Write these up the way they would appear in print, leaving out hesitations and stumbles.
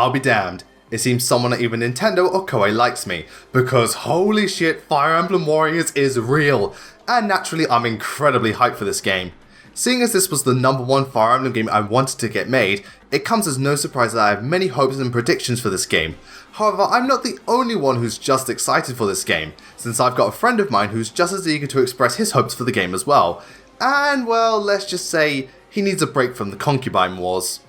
I'll be damned. It seems someone at either Nintendo or Koei likes me, because holy shit, Fire Emblem Warriors is real, and naturally I'm incredibly hyped for this game. Seeing as this was the #1 Fire Emblem game I wanted to get made, it comes as no surprise that I have many hopes and predictions for this game. However, I'm not the only one who's just excited for this game, since I've got a friend of mine who's just as eager to express his hopes for the game as well. And well, let's just say, he needs a break from the concubine wars.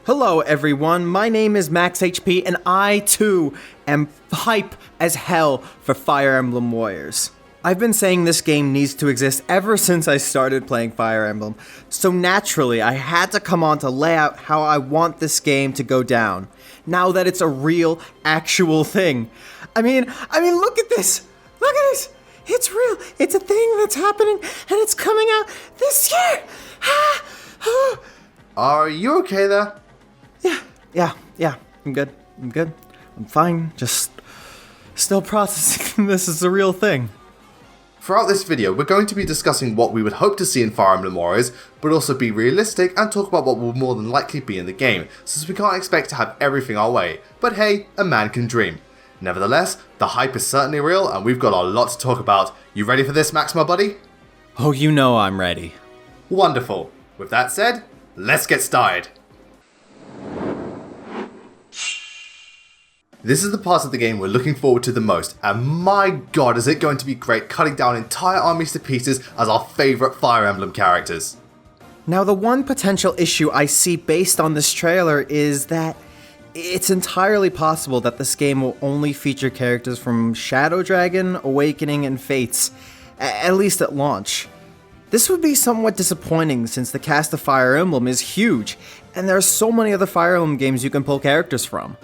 Hello everyone, my name is MaxHP and I too am hype as hell for Fire Emblem Warriors. I've been saying this game needs to exist ever since I started playing Fire Emblem, so naturally I had to come on to lay out how I want this game to go down, now that it's a real, actual thing. I mean, look at this! Look at this! It's real! It's a thing that's happening and it's coming out this year! Are you okay there? Yeah, I'm good. I'm fine, just still processing this is a real thing. Throughout this video, we're going to be discussing what we would hope to see in Fire Emblem Warriors, but also be realistic and talk about what will more than likely be in the game, since we can't expect to have everything our way. But hey, a man can dream. Nevertheless, the hype is certainly real and we've got a lot to talk about. You ready for this, Max, my buddy? Oh, you know I'm ready. Wonderful. With that said, let's get started. This is the part of the game we're looking forward to the most, and my god is it going to be great cutting down entire armies to pieces as our favourite Fire Emblem characters. Now the one potential issue I see based on this trailer is that it's entirely possible that this game will only feature characters from Shadow Dragon, Awakening, and Fates, at least at launch. This would be somewhat disappointing since the cast of Fire Emblem is huge, and there are so many other Fire Emblem games you can pull characters from.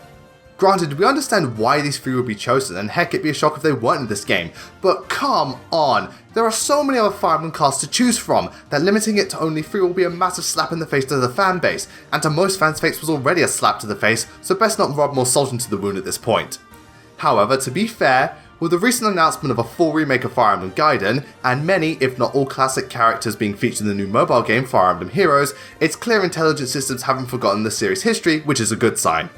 Granted, we understand why these three would be chosen, and heck, it'd be a shock if they weren't in this game, but come on, there are so many other Fire Emblem casts to choose from that limiting it to only 3 will be a massive slap in the face to the fanbase, and to most fans Fates was already a slap to the face, so best not rub more salt into the wound at this point. However, to be fair, with the recent announcement of a full remake of Fire Emblem Gaiden, and many, if not all classic characters being featured in the new mobile game Fire Emblem Heroes, it's clear Intelligent Systems haven't forgotten the series' history, which is a good sign.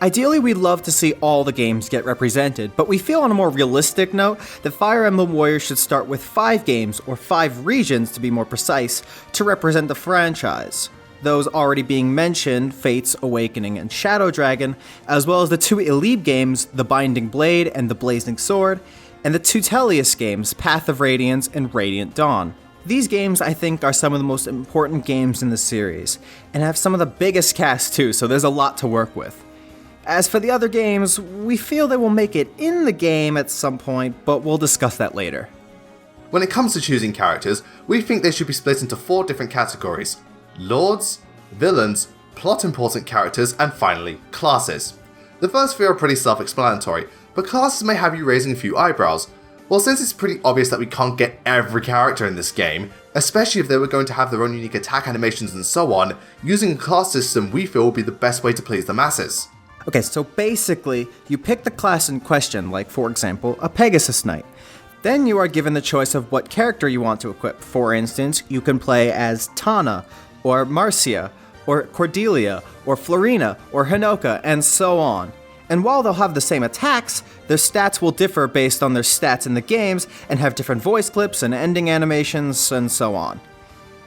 Ideally, we'd love to see all the games get represented, but we feel on a more realistic note that Fire Emblem Warriors should start with 5 games, or 5 regions to be more precise, to represent the franchise. Those already being mentioned, Fates, Awakening, and Shadow Dragon, as well as the 2 Elite games, The Binding Blade and The Blazing Sword, and the 2 Tellius games, Path of Radiance and Radiant Dawn. These games, I think, are some of the most important games in the series, and have some of the biggest casts too, so there's a lot to work with. As for the other games, we feel they will make it in the game at some point, but we'll discuss that later. When it comes to choosing characters, we think they should be split into 4 different categories: Lords, Villains, Plot Important Characters, and finally, Classes. The first 3 are pretty self-explanatory, but Classes may have you raising a few eyebrows. Well, since it's pretty obvious that we can't get every character in this game, especially if they were going to have their own unique attack animations and so on, using a class system we feel will be the best way to please the masses. Okay, so basically, you pick the class in question, like for example, a PEAGSUS Knight. Then you are given the choice of what character you want to equip. For instance, you can play as Tana, or Marcia, or Cordelia, or Florina, or Hinoka, and so on. And while they'll have the same attacks, their stats will differ based on their stats in the games, and have different voice clips and ending animations, and so on.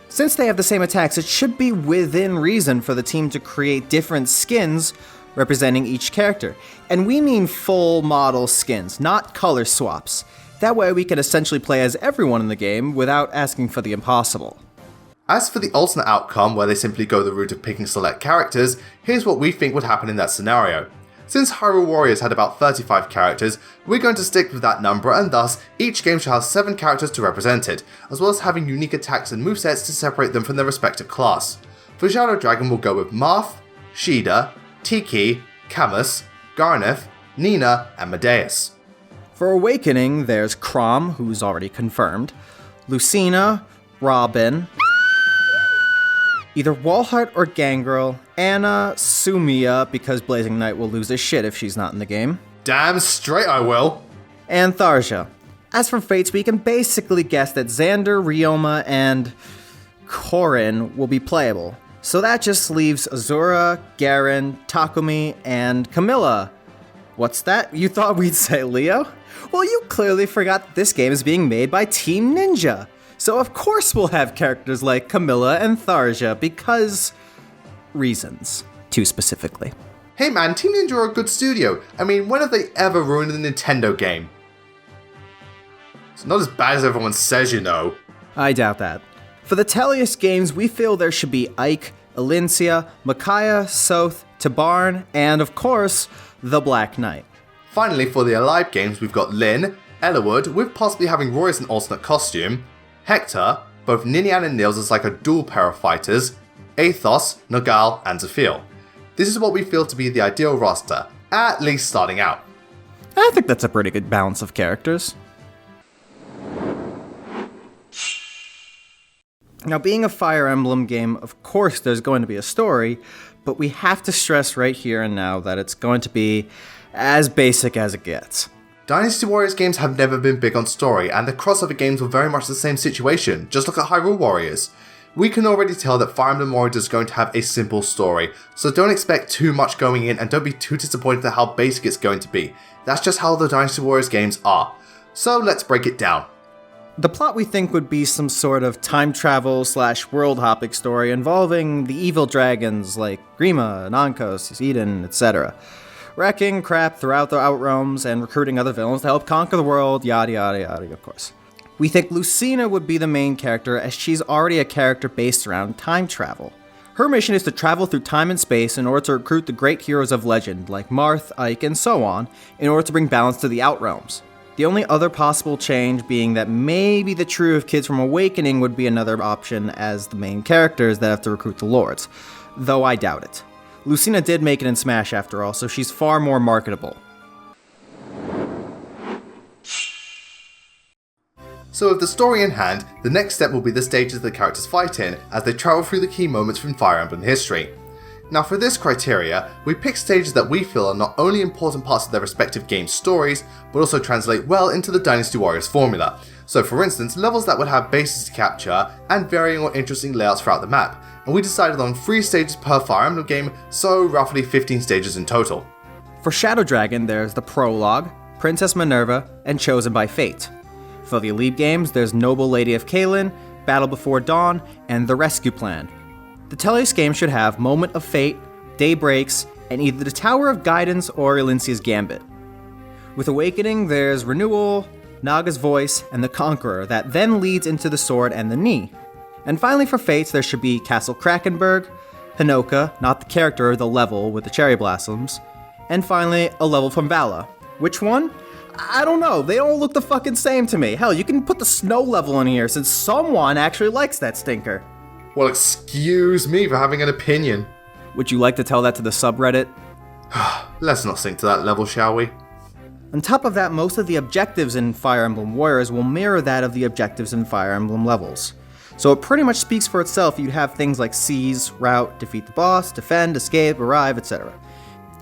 Since they have the same attacks, it should be within reason for the team to create different skins representing each character. And we mean full model skins, not color swaps. That way we can essentially play as everyone in the game without asking for the impossible. As for the alternate outcome, where they simply go the route of picking select characters, here's what we think would happen in that scenario. Since Hyrule Warriors had about 35 characters, we're going to stick with that number, and thus, each game shall have 7 characters to represent it, as well as having unique attacks and movesets to separate them from their respective class. For Shadow Dragon we'll go with Marth, Shida, Tiki, Camus, Garneth, Nina, and Medeus. For Awakening, there's Chrom, who's already confirmed, Lucina, Robin, either Walhart or Gangrel, Anna, Sumia, because Blazing Knight will lose his shit if she's not in the game. Damn straight I will! And Tharja. As for Fates, we can basically guess that Xander, Ryoma, and Corrin will be playable. So that just leaves Azura, Garen, Takumi, and Camilla. What's that? You thought we'd say Leo? Well, you clearly forgot that this game is being made by Team Ninja. So of course we'll have characters like Camilla and Tharja because... reasons, too specifically. Hey man, Team Ninja are a good studio. I mean, when have they ever ruined a Nintendo game? It's not as bad as everyone says, you know. I doubt that. For the Tellius games, we feel there should be Ike, Elincia, Micaiah, Soth, Tabarn, and of course, the Black Knight. Finally, for the Alive games, we've got Lyn, Eliwood, with possibly having Roy as an alternate costume, Hector, both Ninian and Nils as like a dual pair of fighters, Athos, Nogal, and Zafir. This is what we feel to be the ideal roster, at least starting out. I think that's a pretty good balance of characters. Now, being a Fire Emblem game, of course there's going to be a story, but we have to stress right here and now that it's going to be as basic as it gets. Dynasty Warriors games have never been big on story, and the crossover games were very much the same situation, just look at Hyrule Warriors. We can already tell that Fire Emblem Warriors is going to have a simple story, so don't expect too much going in and don't be too disappointed at how basic it's going to be. That's just how the Dynasty Warriors games are. So let's break it down. The plot we think would be some sort of time travel / world hopping story involving the evil dragons like Grima, Nankos, Eden, etc. Wrecking crap throughout the Outrealms and recruiting other villains to help conquer the world, yada yada yada, of course. We think Lucina would be the main character as she's already a character based around time travel. Her mission is to travel through time and space in order to recruit the great heroes of legend like Marth, Ike, and so on, in order to bring balance to the Outrealms. The only other possible change being that maybe the trio of kids from Awakening would be another option as the main characters that have to recruit the lords, though I doubt it. Lucina did make it in Smash after all, so she's far more marketable. So with the story in hand, the next step will be the stages the characters fight in as they travel through the key moments from Fire Emblem history. Now for this criteria, we pick stages that we feel are not only important parts of their respective game stories, but also translate well into the Dynasty Warriors formula. So for instance, levels that would have bases to capture and varying or interesting layouts throughout the map, and we decided on 3 stages per Fire Emblem game, so roughly 15 stages in total. For Shadow Dragon, there's the Prologue, Princess Minerva, and Chosen by Fate. For the Elite games, there's Noble Lady of Kaelin, Battle Before Dawn, and The Rescue Plan. The Tellius game should have Moment of Fate, Daybreaks, and either the Tower of Guidance or Elincia's Gambit. With Awakening, there's Renewal, Naga's Voice, and the Conqueror that then leads into the Sword and the Knee. And finally for Fates, there should be Castle Krakenberg, Hinoka, not the character, the level with the Cherry Blossoms, and finally a level from Vala. Which one? I don't know, they all look the fucking same to me. Hell, you can put the snow level in here since someone actually likes that stinker. Well, excuse me for having an opinion. Would you like to tell that to the subreddit? Let's not sink to that level, shall we? On top of that, most of the objectives in Fire Emblem Warriors will mirror that of the objectives in Fire Emblem levels. So it pretty much speaks for itself. You'd have things like seize, route, defeat the boss, defend, escape, arrive, etc.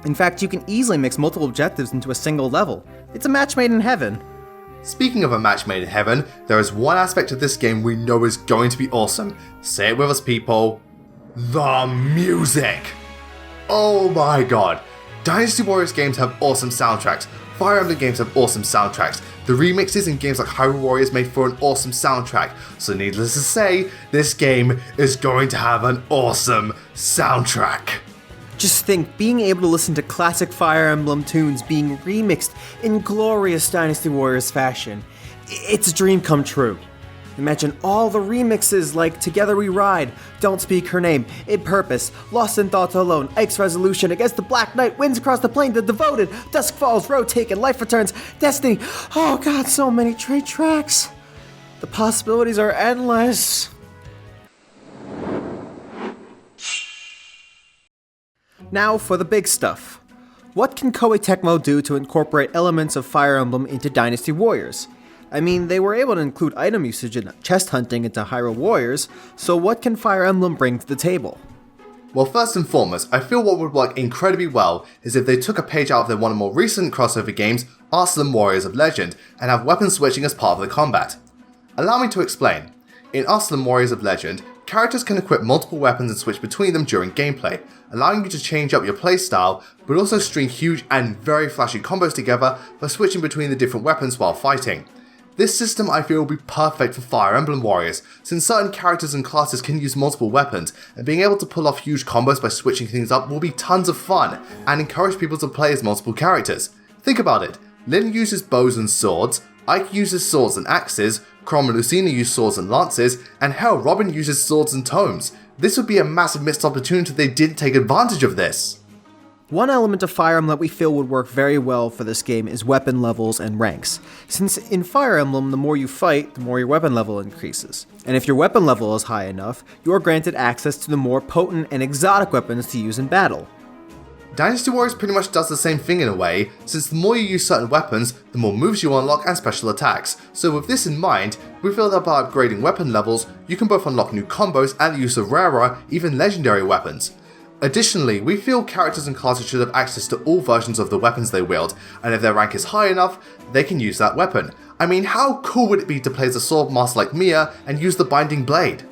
In fact, you can easily mix multiple objectives into a single level. It's a match made in heaven. Speaking of a match made in heaven, there is one aspect of this game we know is going to be awesome. Say it with us, people. The music! Oh my god. Dynasty Warriors games have awesome soundtracks. Fire Emblem games have awesome soundtracks. The remixes in games like Hyrule Warriors made for an awesome soundtrack. So needless to say, this game is going to have an awesome soundtrack. Just think, being able to listen to classic Fire Emblem tunes being remixed in glorious Dynasty Warriors fashion. It's a dream come true. Imagine all the remixes like Together We Ride, Don't Speak Her Name, In Purpose, Lost in Thought Alone, Ike's Resolution, Against the Black Knight, Winds Across the Plain, The Devoted, Dusk Falls, Road Taken, Life Returns, Destiny. Oh god, so many great tracks. The possibilities are endless. Now for the big stuff. What can Koei Tecmo do to incorporate elements of Fire Emblem into Dynasty Warriors? I mean, they were able to include item usage and chest hunting into Hyrule Warriors, so what can Fire Emblem bring to the table? Well, first and foremost, I feel what would work incredibly well is if they took a page out of their one of the more recent crossover games, Arslan Warriors of Legend, and have weapon switching as part of the combat. Allow me to explain. In Arslan Warriors of Legend, Characters can equip multiple weapons and switch between them during gameplay, allowing you to change up your playstyle, but also string huge and very flashy combos together by switching between the different weapons while fighting. This system I feel will be perfect for Fire Emblem warriors, since certain characters and classes can use multiple weapons, and being able to pull off huge combos by switching things up will be tons of fun, and encourage people to play as multiple characters. Think about it, Lyn uses bows and swords, Ike uses swords and axes, Chrom and Lucina use swords and lances, and hell, Robin uses swords and tomes. This would be a massive missed opportunity if they didn't take advantage of this. One element of Fire Emblem that we feel would work very well for this game is weapon levels and ranks, since in Fire Emblem the more you fight, the more your weapon level increases. And if your weapon level is high enough, you are granted access to the more potent and exotic weapons to use in battle. Dynasty Warriors pretty much does the same thing in a way, since the more you use certain weapons, the more moves you unlock and special attacks. So with this in mind, we feel that by upgrading weapon levels, you can both unlock new combos and the use of rarer, even legendary weapons. Additionally, we feel characters and classes should have access to all versions of the weapons they wield, and if their rank is high enough, they can use that weapon. I mean, how cool would it be to play as a sword master like Mia and use the Binding Blade?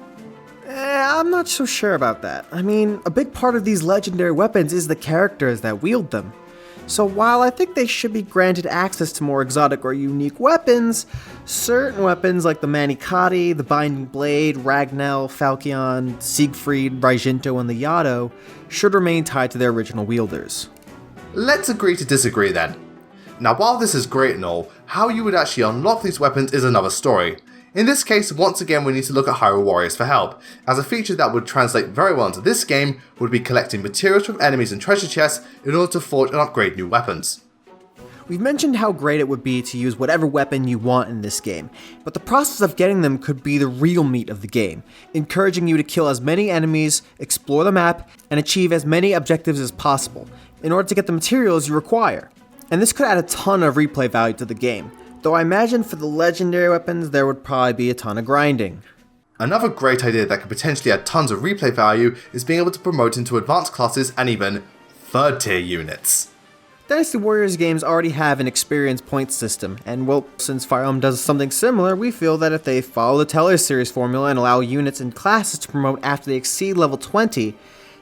I'm not so sure about that. I mean, a big part of these legendary weapons is the characters that wield them. So while I think they should be granted access to more exotic or unique weapons, certain weapons like the Manikati, the Binding Blade, Ragnell, Falchion, Siegfried, Raijinto, and the Yado should remain tied to their original wielders. Let's agree to disagree then. Now while this is great and all, how you would actually unlock these weapons is another story. In this case, once again we need to look at Hyrule Warriors for help, as a feature that would translate very well into this game would be collecting materials from enemies and treasure chests in order to forge and upgrade new weapons. We've mentioned how great it would be to use whatever weapon you want in this game, but the process of getting them could be the real meat of the game, encouraging you to kill as many enemies, explore the map, and achieve as many objectives as possible, in order to get the materials you require. And this could add a ton of replay value to the game, though I imagine for the legendary weapons there would probably be a ton of grinding. Another great idea that could potentially add tons of replay value is being able to promote into advanced classes and even third tier units. Dynasty Warriors games already have an experience point system, and well, since Fire Emblem does something similar, we feel that if they follow the Tellers series formula and allow units and classes to promote after they exceed level 20,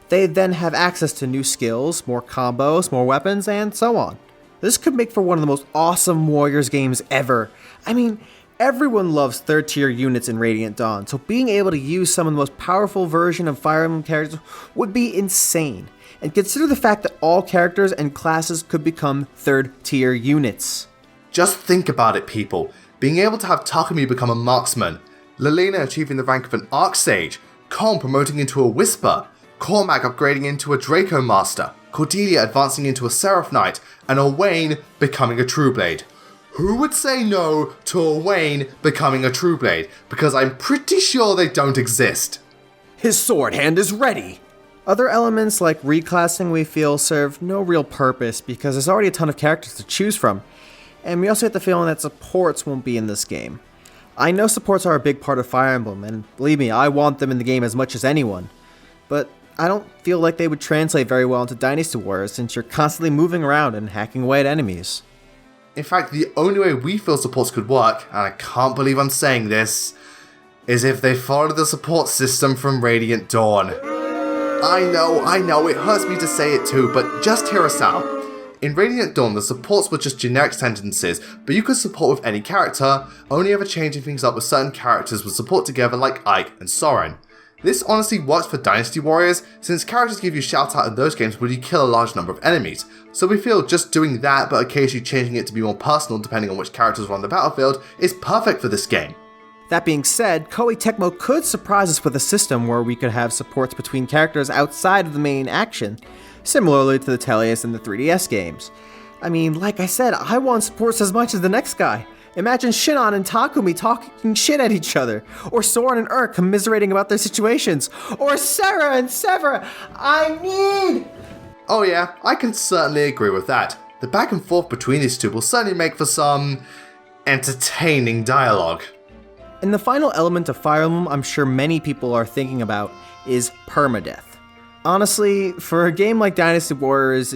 they then have access to new skills, more combos, more weapons, and so on. This could make for one of the most awesome Warriors games ever. I mean, everyone loves third tier units in Radiant Dawn, so being able to use some of the most powerful version of Fire Emblem characters would be insane. And consider the fact that all characters and classes could become third tier units. Just think about it, people. Being able to have Takumi become a marksman, Lilina achieving the rank of an Archsage, Colm promoting into a Whisper, Cormac upgrading into a Draco Master, Cordelia advancing into a Seraph Knight, and Owain becoming a Trueblade. Who would say no to Owain becoming a Trueblade? Because I'm pretty sure they don't exist. His sword hand is ready! Other elements like reclassing we feel serve no real purpose because there's already a ton of characters to choose from, and we also get the feeling that supports won't be in this game. I know supports are a big part of Fire Emblem, and believe me, I want them in the game as much as anyone, but I don't feel like they would translate very well into Dynasty Warriors since you're constantly moving around and hacking away at enemies. In fact, the only way we feel supports could work, and I can't believe I'm saying this, is if they followed the support system from Radiant Dawn. I know, it hurts me to say it too, but just hear us out. In Radiant Dawn, the supports were just generic sentences, but you could support with any character, only ever changing things up with certain characters would support together like Ike and Soren. This honestly works for Dynasty Warriors, since characters give you shout out in those games when you kill a large number of enemies, so we feel just doing that but occasionally changing it to be more personal depending on which characters are on the battlefield is perfect for this game. That being said, Koei Tecmo could surprise us with a system where we could have supports between characters outside of the main action, similarly to the Tellius and the 3DS games. I mean, like I said, I want supports as much as the next guy. Imagine Shinon and Takumi talking shit at each other, or Soren and Urk commiserating about their situations, or Sarah and Severa. I need... Oh yeah, I can certainly agree with that. The back and forth between these two will certainly make for some entertaining dialogue. And the final element of Fire Emblem I'm sure many people are thinking about is permadeath. Honestly, for a game like Dynasty Warriors,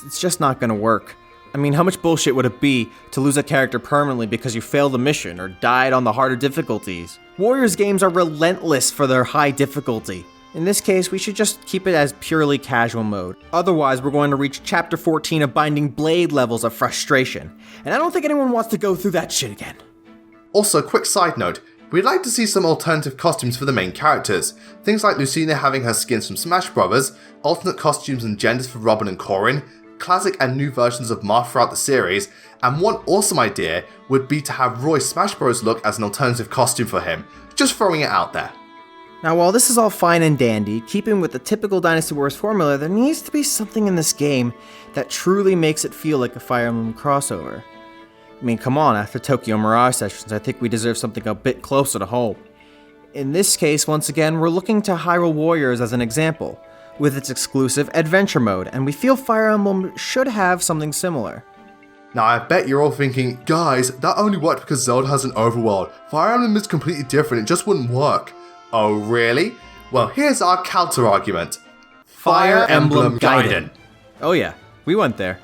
it's just not going to work. I mean, how much bullshit would it be to lose a character permanently because you failed a mission or died on the harder difficulties? Warriors games are relentless for their high difficulty. In this case, we should just keep it as purely casual mode. Otherwise, we're going to reach Chapter 14 of Binding Blade levels of frustration. And I don't think anyone wants to go through that shit again. Also, quick side note, we'd like to see some alternative costumes for the main characters. Things like Lucina having her skins from Smash Bros, alternate costumes and genders for Robin and Corrin, classic and new versions of Marth throughout the series, and one awesome idea would be to have Roy's Smash Bros look as an alternative costume for him. Just throwing it out there. Now, while this is all fine and dandy, keeping with the typical Dynasty Warriors formula, there needs to be something in this game that truly makes it feel like a Fire Emblem crossover. I mean, come on, after Tokyo Mirage Sessions, I think we deserve something a bit closer to home. In this case, once again, we're looking to Hyrule Warriors as an example, with its exclusive Adventure Mode, and we feel Fire Emblem should have something similar. Now I bet you're all thinking, guys, that only worked because Zelda has an overworld. Fire Emblem is completely different, it just wouldn't work. Oh really? Well, here's our counter argument. Fire Emblem Gaiden. Oh yeah, we went there.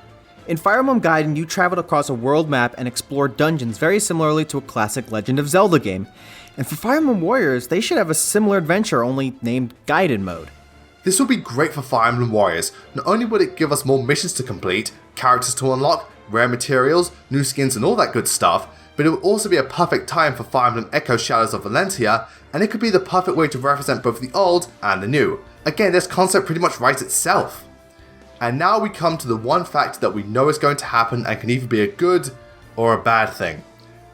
In Fire Emblem Gaiden, you traveled across a world map and explored dungeons very similarly to a classic Legend of Zelda game. And for Fire Emblem Warriors, they should have a similar adventure, only named Gaiden Mode. This would be great for Fire Emblem Warriors. Not only would it give us more missions to complete, characters to unlock, rare materials, new skins and all that good stuff, but it would also be a perfect time for Fire Emblem Echo Shadows of Valentia, and it could be the perfect way to represent both the old and the new. Again, this concept pretty much writes itself. And now we come to the one fact that we know is going to happen and can either be a good or a bad thing.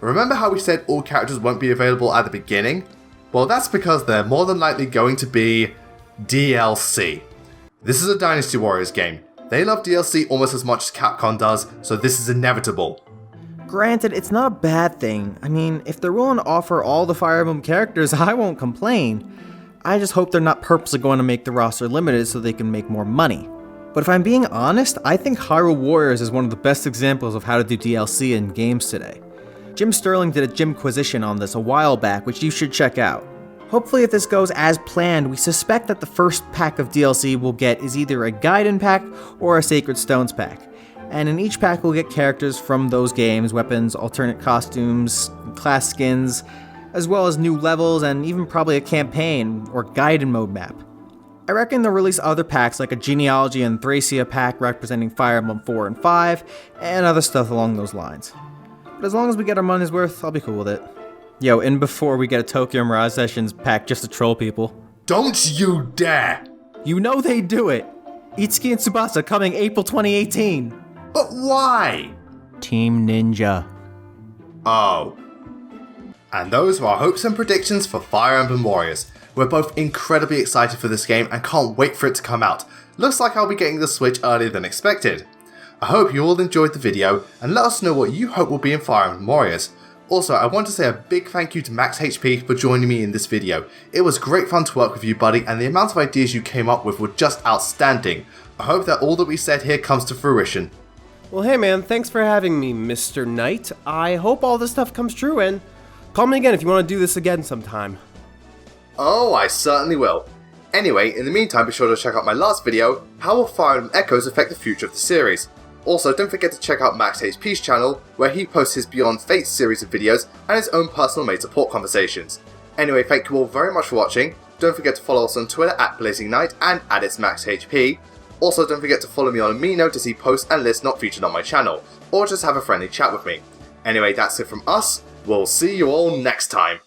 Remember how we said all characters won't be available at the beginning? Well, that's because they're more than likely going to be DLC. This is a Dynasty Warriors game. They love DLC almost as much as Capcom does, so this is inevitable. Granted, it's not a bad thing. I mean, if they're willing to offer all the Fire Emblem characters, I won't complain. I just hope they're not purposely going to make the roster limited so they can make more money. But if I'm being honest, I think Hyrule Warriors is one of the best examples of how to do DLC in games today. Jim Sterling did a Jimquisition on this a while back, which you should check out. Hopefully if this goes as planned, we suspect that the first pack of DLC we'll get is either a Gaiden pack or a Sacred Stones pack. And in each pack we'll get characters from those games, weapons, alternate costumes, class skins, as well as new levels and even probably a campaign or Gaiden mode map. I reckon they'll release other packs like a Genealogy and Thracia pack representing Fire Emblem 4 and 5, and other stuff along those lines. But as long as we get our money's worth, I'll be cool with it. Yo, and before we get a Tokyo Mirage Sessions pack just to troll people. Don't you dare! You know they do it! Itsuki and Tsubasa coming April 2018! But why? Team Ninja. Oh. And those are our hopes and predictions for Fire Emblem Warriors. We're both incredibly excited for this game and can't wait for it to come out. Looks like I'll be getting the Switch earlier than expected. I hope you all enjoyed the video and let us know what you hope will be in Fire Emblem Warriors. Also, I want to say a big thank you to MaxHP for joining me in this video. It was great fun to work with you, buddy, and the amount of ideas you came up with were just outstanding. I hope that all that we said here comes to fruition. Well, hey man, thanks for having me, Mr. Knight. I hope all this stuff comes true, and call me again if you want to do this again sometime. Oh, I certainly will. Anyway, in the meantime, be sure to check out my last video, How Will Fire Emblem Echoes Affect the Future of the Series? Also, don't forget to check out MaxHP's channel, where he posts his Beyond Fate series of videos and his own personal made support conversations. Anyway, thank you all very much for watching. Don't forget to follow us on Twitter at BLAZINGKNIGHT and at its MaxHP. Also, don't forget to follow me on Amino to see posts and lists not featured on my channel, or just have a friendly chat with me. Anyway, that's it from us. We'll see you all next time.